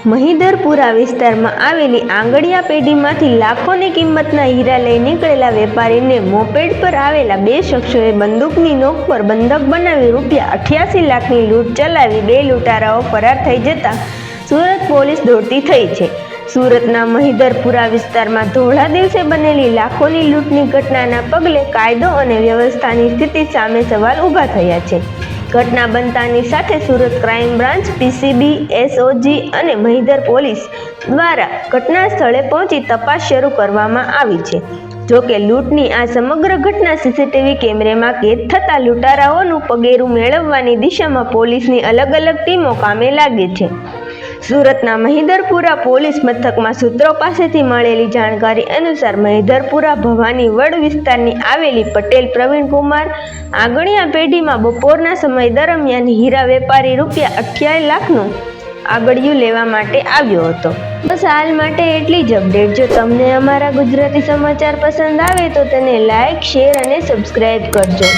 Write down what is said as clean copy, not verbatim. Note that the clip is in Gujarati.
મહિધરપુરા વિસ્તારમાં આવેલી આંગડિયા પેઢીમાંથી લાખોની કિંમતના હીરા લઈ નીકળેલા વેપારીને મોપેડ પર આવેલા બે શખ્સોએ બંદૂકની નોક પર બંધક બનાવી ₹88 લાખની લૂંટ ચલાવી બે લૂંટારાઓ ફરાર થઈ જતા સુરત પોલીસ દોડતી થઈ છે। સુરતના મહિધરપુરા વિસ્તારમાં ધોળા દિવસે બનેલી લાખોની લૂંટની ઘટનાના પગલે કાયદો અને વ્યવસ્થાની સ્થિતિ સામે સવાલ ઊભા થયા છે। ઘટના બનતાની સાથે Surat crime branch, PCB, SOG અને મહિધર પોલીસ દ્વારા ઘટના સ્થળે પહોંચી તપાસ શરૂ કરવામાં આવી છે। જોકે લૂંટની આ સમગ્ર ઘટના સીસીટીવી કેમેરામાં કેદ થતા લૂંટારાઓનું પગેરું મેળવવાની દિશામાં પોલીસની અલગ અલગ ટીમો કામે લાગી છે। સુરતના મહિધરપુરા પોલીસ મથકમાં સૂત્રો પાસેથી મળેલી જાણકારી અનુસાર મહિધરપુરા ભવાની વડ વિસ્તારની આવેલી પટેલ પ્રવીણકુમાર આંગણિયા પેઢીમાં બપોરના સમય દરમિયાન હીરા વેપારી ₹88 લાખનું આગળિયું લેવા માટે આવ્યો હતો। બસ હાલ માટે એટલી જ અપડેટ। જો તમને અમારા ગુજરાતી સમાચાર પસંદ આવે તો તેને લાઇક, શેર અને સબસ્ક્રાઇબ કરજો।